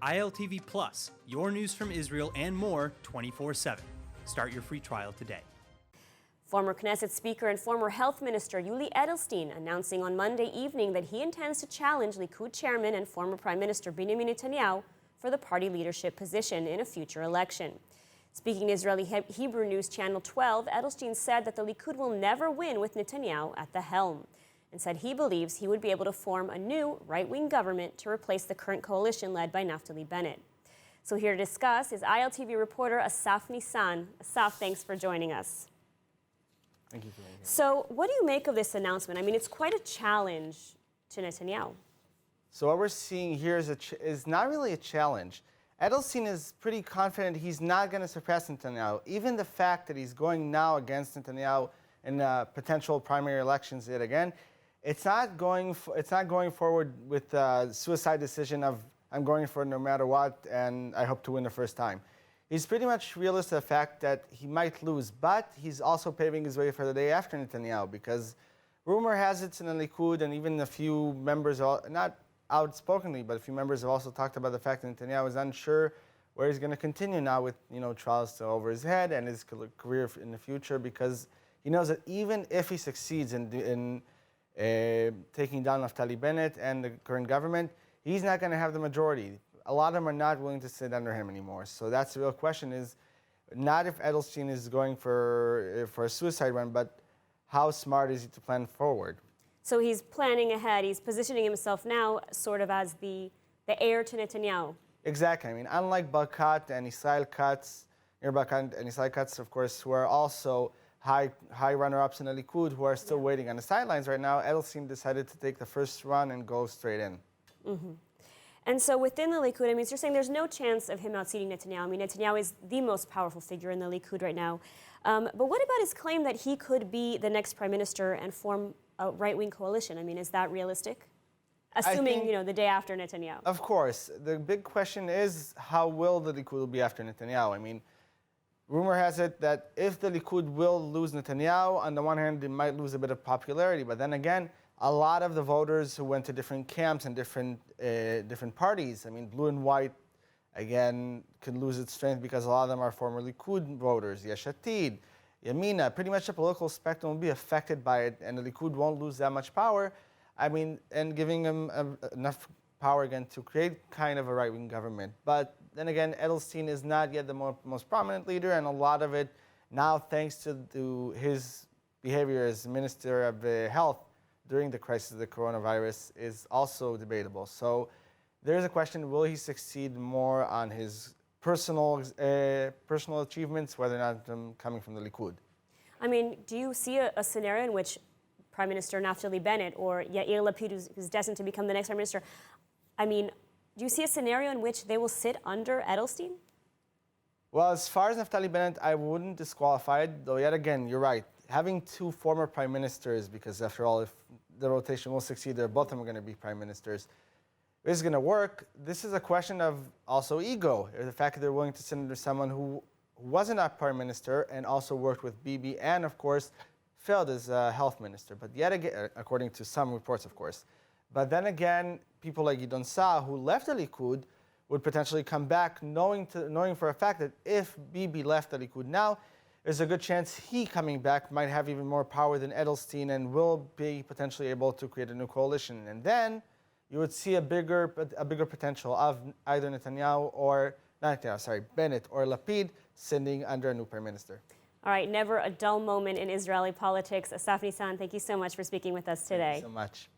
ILTV Plus, your news from Israel and more 24/7. Start your free trial today. Former Knesset Speaker and former Health Minister Yuli Edelstein announcing on Monday evening that he intends to challenge Likud chairman and former Prime Minister Binyamin Netanyahu for the party leadership position in a future election. Speaking to Israeli Hebrew News Channel 12, Edelstein said that the Likud will never win with Netanyahu at the helm, and said he believes he would be able to form a new right-wing government to replace the current coalition led by Naftali Bennett. So here to discuss is ILTV reporter Asaf Nissan. Asaf, thanks for joining us. Thank you for being here. So what do you make of this announcement? I mean, it's quite a challenge to Netanyahu. So what we're seeing here is not really a challenge. Edelstein is pretty confident he's not going to surpass Netanyahu. Even the fact that he's going now against Netanyahu in potential primary elections yet again, it's not going forward with the suicide decision of I'm going for it no matter what and I hope to win the first time. He's pretty much realistic of the fact that he might lose, but he's also paving his way for the day after Netanyahu, because rumor has it in the Likud, and even a few members, not outspokenly, but a few members have also talked about the fact that Netanyahu is unsure where he's going to continue now with trials over his head and his career in the future, because he knows that even if he succeeds in taking down Naftali Bennett and the current government, he's not going to have the majority. A lot of them are not willing to sit under him anymore. So that's the real question, is not if Edelstein is going for a suicide run, but how smart is he to plan forward? So he's planning ahead. He's positioning himself now sort of as the heir to Netanyahu. Exactly. I mean, unlike Barkat and Israel Katz, of course, who are also high runner-ups in the Likud, who are still waiting on the sidelines right now, Edelstein decided to take the first run and go straight in. Mm-hmm. And so within the Likud, I mean, so you're saying there's no chance of him outseating Netanyahu. I mean, Netanyahu is the most powerful figure in the Likud right now. But what about his claim that he could be the next prime minister and form a right-wing coalition? I mean, is that realistic? Assuming, the day after Netanyahu. Of course. The big question is, how will the Likud be after Netanyahu? I mean, rumor has it that if the Likud will lose Netanyahu, on the one hand, they might lose a bit of popularity. But then again, a lot of the voters who went to different camps and different parties, I mean, blue and white, again, can lose its strength because a lot of them are former Likud voters, Yesh Atid, Yamina. Pretty much the political spectrum will be affected by it, and the Likud won't lose that much power. I mean, and giving them enough power again to create kind of a right-wing government. But then again, Edelstein is not yet the most prominent leader, and a lot of it now, thanks to his behavior as Minister of Health during the crisis of the coronavirus, is also debatable. So there's a question, will he succeed more on his personal achievements, whether or not coming from the Likud? I mean, do you see a scenario in which Prime Minister Naftali Bennett or Yair Lapid, who's destined to become the next Prime Minister, I mean, do you see a scenario in which they will sit under Edelstein? Well, as far as Naftali Bennett, I wouldn't disqualify it, though yet again, you're right. Having two former prime ministers, because after all, if the rotation will succeed, both of them are going to be prime ministers. Is it going to work? This is a question of also ego, or the fact that they're willing to sit under someone who wasn't a prime minister and also worked with Bibi and, of course, failed as a health minister. But yet again, according to some reports, of course. But then again, people like Gidon Saar, who left the Likud, would potentially come back knowing for a fact that if Bibi left the Likud now, there's a good chance he coming back might have even more power than Edelstein and will be potentially able to create a new coalition. And then you would see a bigger potential of either Bennett or Lapid sitting under a new prime minister. All right, never a dull moment in Israeli politics. Asaf Nissan, thank you so much for speaking with us today. Thank you so much.